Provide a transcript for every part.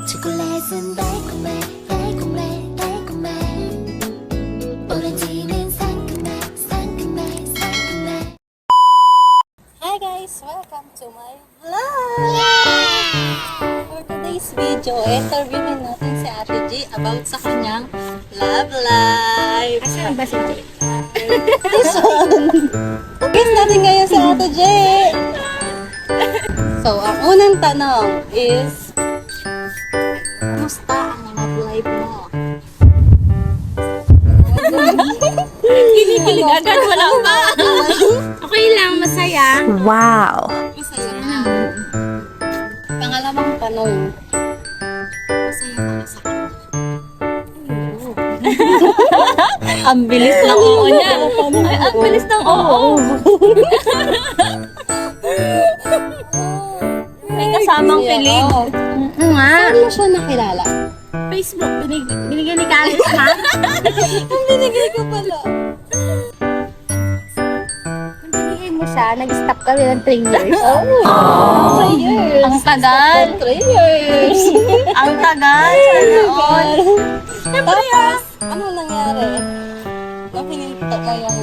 초콜릿은 달콤해 달콤해 달콤해 오렌지는 상큼해 상큼해 상큼해. Hi guys! Welcome to my vlog! For today's video, interviewin natin si Ate G about sa kanyang love life. Asan ba si Jay? Guess natin ngayon si Ate G! So, ang unang tanong is, kumusta ang love life mo? Kinikilig agad, wala pa. Okay lang, masaya. Masaya na. Pangalawang tanong, masaya ka na sa kanya? Ang bilis ng oo niya. Ay, ang bilis ng oo. May kasamang pilig. Oo nga. Saan mo siya nakilala? Facebook, binigyan ni Kalis, ha? Ang binigay ko pala. Nung binigyan mo siya, nag-stop kami ng 3 years. Oh, 3 years. Ang tagal. 3 years. Ang tagal. Sana all. Tapos, ano nangyari? Nung hininto mo yung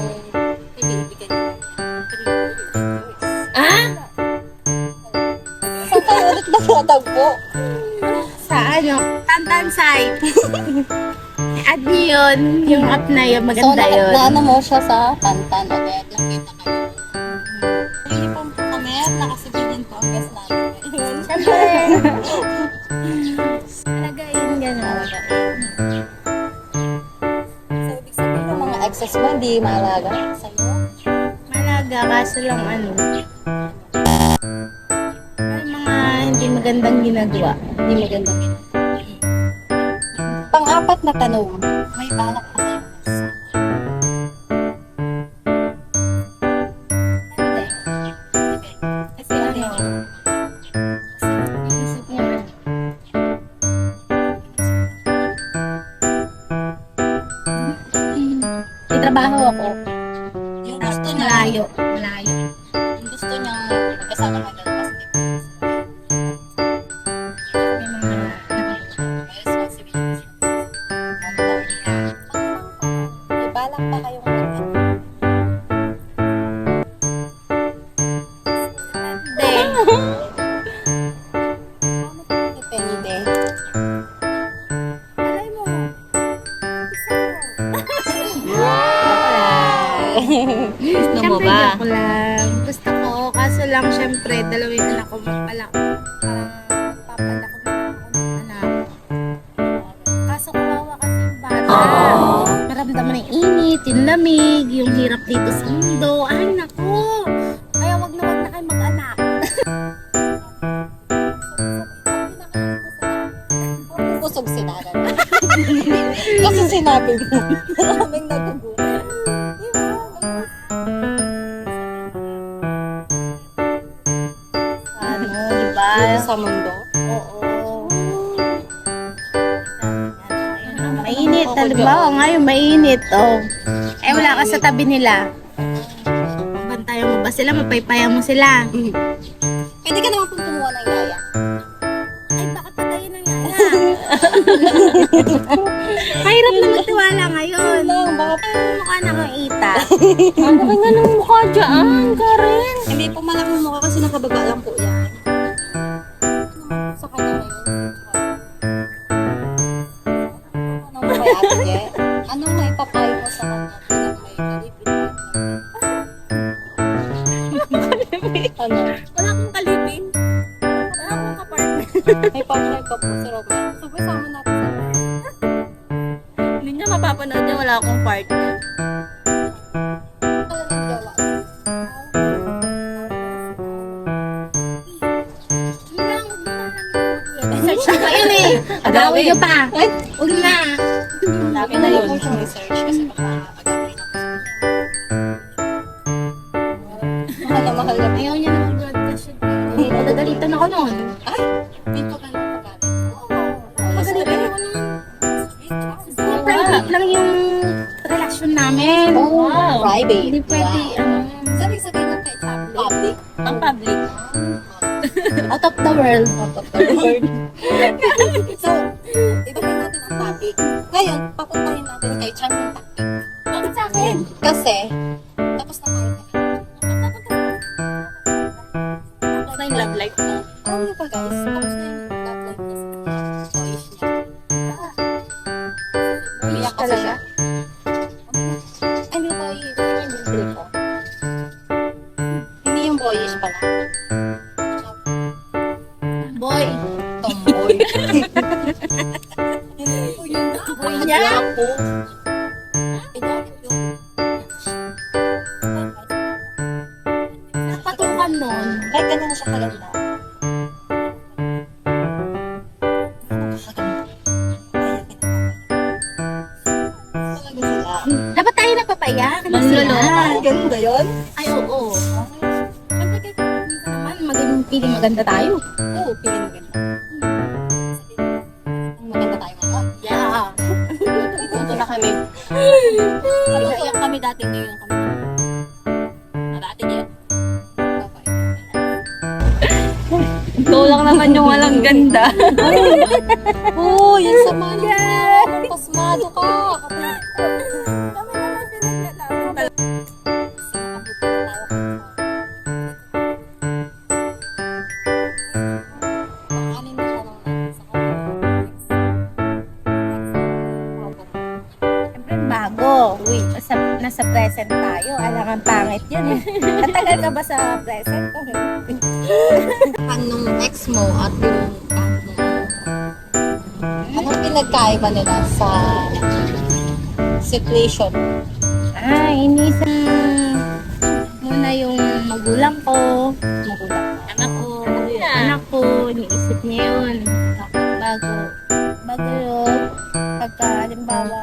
ibibigay niya. 3 years. Ah? Saan tayo ulit nagtatagpo? Sa ano? Tantan site. Add niyo yun. Yung app na yun. Maganda yun. Naano mo siya sa Tantan ulit. Nakita kayo. Nilipon po kami at nakasibilin ko ang guest namin. Ayun. Siyempre. Talaga yun gano'n. So, ibig sabihin ng mga exes mo, hindi maalaga sa'yo? Malaga, kaso lang ano. May mga hindi magandang ginagawa. Hindi magandang ito. Pang-apat na tanong, may balak pa kayo? Hindi. Kasi ano, Isip niya. may trabaho ako. Yung gusto niya, Malayo. Malayo. yung gusto niyang magkasama ka doon kasi May mga may responsibilities. May balak pa kayong ano? Hindi. Depende. Alay mo. Gusto mo Siyempre, ba? joke lang. Gusto ko. Kaso lang, syempre, dalawang anak ko magpalak. Papalaki na ako ng anak. Kaso kawawa kasi yung bata. Maramdaman ng init, yung lamig, yung hirap dito sa mundo. Ay, naku. Kaya wag na kayo mag-anak. Busog si Nana. Kasi sinabi mo, maraming nagugulat. Ano, di ba? Sa mundo? Oo. Mainit. Halimbawa ngayon, mainit. Oh. Eh, wala ka sa tabi nila. Bantayan mo ba sila? Mapaypayan mo sila. Pwede ka naman pong kumuha ng yaya. Ay, baka patayin ng yaya. Mahirap na magtiwala ngayon. Lang, baka Mukha na kang ita. Ano ka nga ng mukha dyan, Karen? hindi po malaking mukha kasi nakababa lang po yan. Sa kanya ngayon. Ano mo kay Ate Je? Anong maipapayo mo sa kanya bilang may kalipin partner? Ano? Wala akong kalipin. Wala akong kapartner. May partner ka po si Romel. So, kasama natin sa Hindi niya mapapanood niya, wala akong partner. Search na pa yun eh. Agawin niyo pa. Ay, Huwag na. dami na rin po siyang research kasi baka agawin ako sa kanya. Mahal na mahal na. Ayaw niya na mag-broadcast yun. Nadadalitan ako noon. Ay, pinto ka lang pagkalit. Magalitan ako noon. Mga private lang yung relasyon namin. Oh, private. Hindi pwede, Wow. ano. Sabi ng kay public. Ang public. Out of the world. Out of the world. So, ibahin natin ang topic. Ngayon, papuntahin natin kay Chan yung topic. Bakit sa akin? Kasi, tapos na tayo. Tapos na yung love life mo. Alam niyo ba guys, tapos na yung love life niya sa boyish niya. Umiyak kasi Talaga? siya. Ay, hindi boyish. Yung bilbil ko. Hindi yung boyish pala. Boy. Tomboy. Hindi po yung Boy niya? Gwapo. Gwapo yun. Napatukan nun. Kahit ganyan na siya kaganda. Napakaganda. Kaya pinapapaya. Dapat tayo napapaiyak. Manloloko. Ganda yun? Ay, oo. Siyempre, kahit minsan naman, maging feeling maganda tayo. Oo, pili maganda. Maganda tayo ngayon. Yeah. Punto na kami. Naiyak kami dati, ngayon kami. Dati niya. Ikaw lang naman yung walang ganda. Oo, yung sama niya. Pasmado ka. Siyempre, bago. Uy, nasa present tayo. Alangan pangit yun eh. Katagal ka ba sa present? Anong ex mo at yung anong pinagkaiba nila sa situation? Inisa muna yung magulang ko. Anak ko, iniisip niya yun. Bago yun, pagka, halimbawa,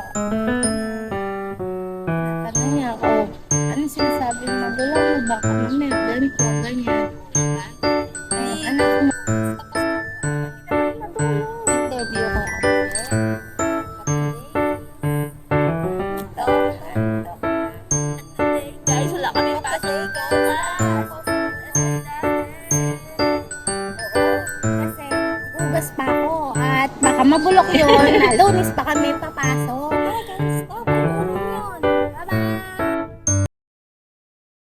ano niya ako, ano sinasabi ng magulang mo, baka mamaya, ganito, ganyan. Anak mo, Interview ko guys, wala kami pasok. Kasi, ugas pa ako at baka mabulok yun. Lunes pa kami papasok.